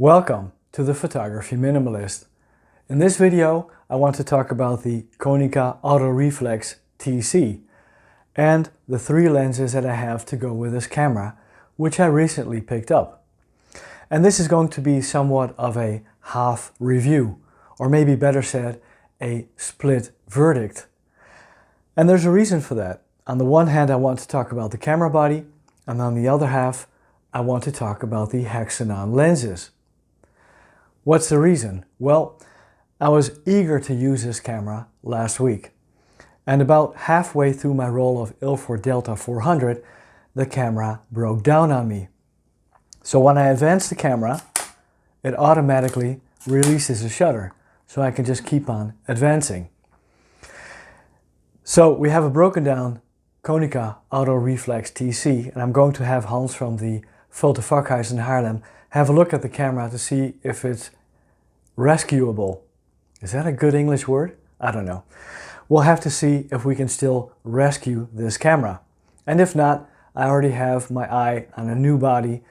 Welcome to the Photography Minimalist. In this video I want to talk about the Konica Autoreflex TC and the 3 lenses that I have to go with this camera, which I recently picked up. And this is going to be somewhat of a half review, or maybe better said, a split verdict. And there's a reason for that. On the one hand, I want to talk about the camera body, and on the other half I want to talk about the Hexanon lenses. What's the reason? Well, I was eager to use this camera last week, and about halfway through my roll of Ilford Delta 400, the camera broke down on me. So when I advance the camera, it automatically releases the shutter, so I can just keep on advancing. So we have a broken down Konica Autoreflex TC, and I'm going to have Hans from the Therefor I in Haarlem have a look at the camera to see if it's rescuable. Is that a good English word? I don't know. We'll have to see if we can still rescue this camera. And if not, I already have my eye on a new body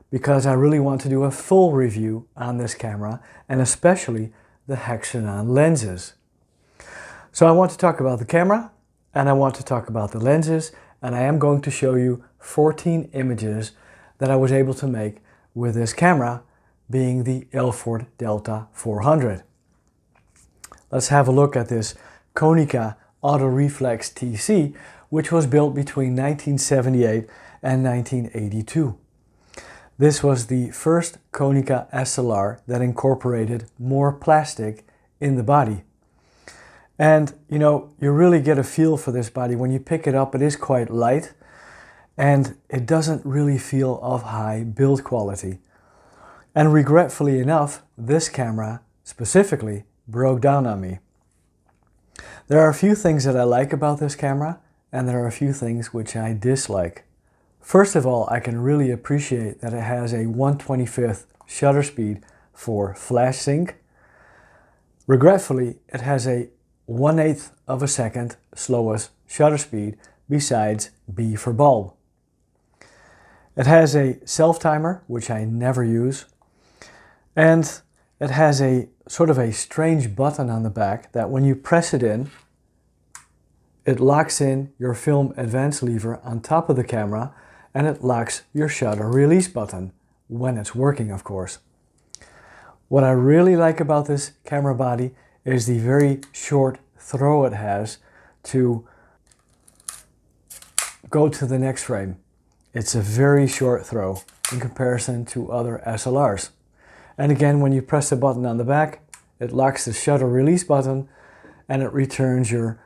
because I really want to do a full review on this camera, and especially the Hexanon lenses. So I want to talk about the camera, and I want to talk about the lenses, and I am going to show you 14 images that I was able to make with this camera, being the Ilford Delta 400. Let's have a look at this Konica Autoreflex TC, which was built between 1978 and 1982. This was the first Konica SLR that incorporated more plastic in the body. And you know, you really get a feel for this body. When you pick it up, it is quite light and it doesn't really feel of high build quality. And regretfully enough, this camera specifically broke down on me. There are a few things that I like about this camera, and there are a few things which I dislike. First of all, I can really appreciate that it has a 1/25th shutter speed for flash sync. Regretfully, it has a 1/8 of a second slowest shutter speed besides B for bulb. It has a self-timer, which I never use, and it has a sort of a strange button on the back that when you press it in, it locks in your film advance lever on top of the camera, and it locks your shutter release button when it's working, of course. What I really like about this camera body is the very short throw it has to go to the next frame. It's a very short throw in comparison to other SLRs. And again, when you press the button on the back, it locks the shutter release button and it returns your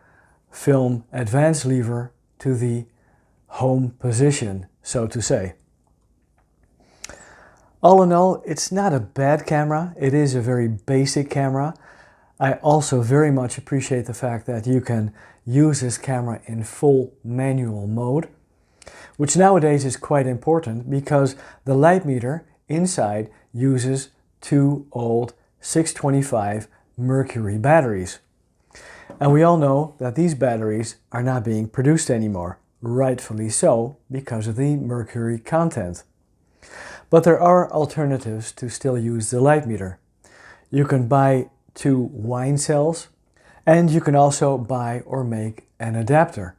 film advance lever to the home position, so to say. All in all, it's not a bad camera. It is a very basic camera. I also very much appreciate the fact that you can use this camera in full manual mode, which nowadays is quite important because the light meter inside uses 2 old 625 mercury batteries. And we all know that these batteries are not being produced anymore, rightfully so, because of the mercury content. But there are alternatives to still use the light meter. You can buy 2 wine cells, and you can also buy or make an adapter.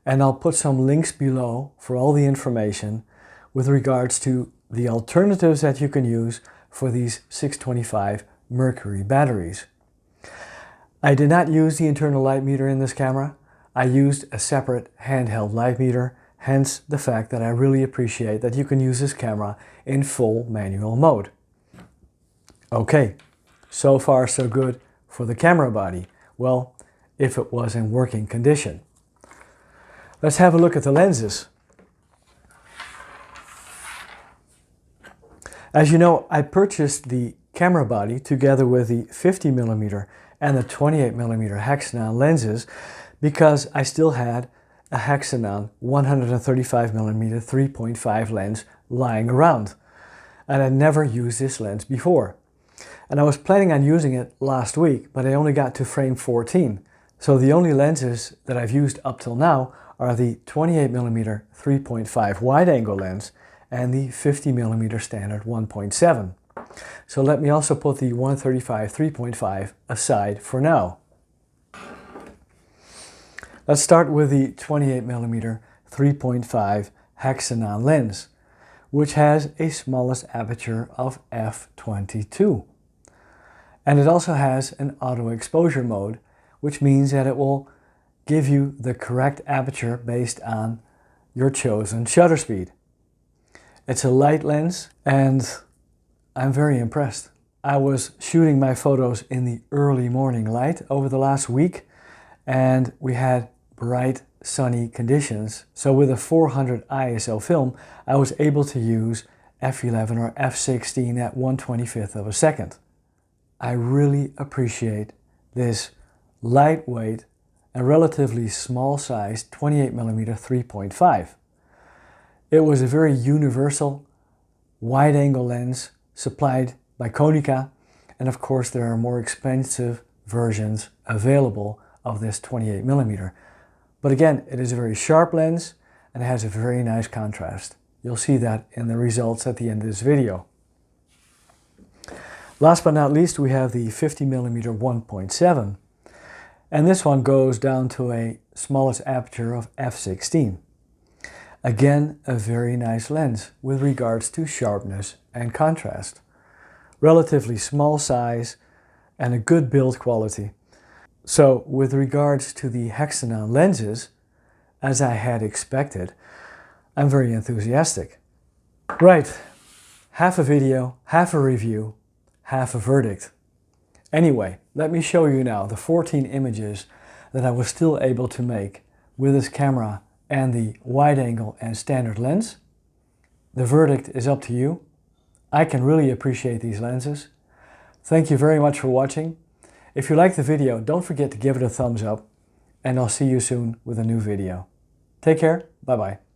And I'll put some links below for all the information with regards to the alternatives that you can use for these 625 mercury batteries. I did not use the internal light meter in this camera. I used a separate handheld light meter, hence the fact that I really appreciate that you can use this camera in full manual mode. Okay, so far so good for the camera body. Well, if it was in working condition. Let's have a look at the lenses. As you know, I purchased the camera body together with the 50mm and the 28mm Hexanon lenses because I still had a Hexanon 135mm 3.5 lens lying around. And I never used this lens before. And I was planning on using it last week, but I only got to frame 14. So the only lenses that I've used up till now are the 28mm 3.5 wide angle lens and the 50mm standard 1.7. So let me also put the 135 3.5 aside for now. Let's start with the 28mm 3.5 Hexanon lens, which has a smallest aperture of f/22. And it also has an auto exposure mode, which means that it will give you the correct aperture based on your chosen shutter speed. It's a light lens and I'm very impressed. I was shooting my photos in the early morning light over the last week and we had bright sunny conditions. So with a 400 ISO film, I was able to use f11 or f16 at 1/25 of a second. I really appreciate this lightweight and relatively small size 28mm 3.5. It was a very universal wide angle lens supplied by Konica, and of course there are more expensive versions available of this 28mm. But again, it is a very sharp lens and it has a very nice contrast. You'll see that in the results at the end of this video. Last but not least, we have the 50mm 1.7, and this one goes down to a smallest aperture of f16. Again, a very nice lens with regards to sharpness and contrast. Relatively small size and a good build quality. So with regards to the Hexanon lenses, as I had expected, I'm very enthusiastic. Right, half a video, half a review, half a verdict. Anyway, let me show you now the 14 images that I was still able to make with this camera and the wide angle and standard lens. The verdict is up to you. I can really appreciate these lenses. Thank you very much for watching. If you liked the video, don't forget to give it a thumbs up, and I'll see you soon with a new video. Take care, bye bye.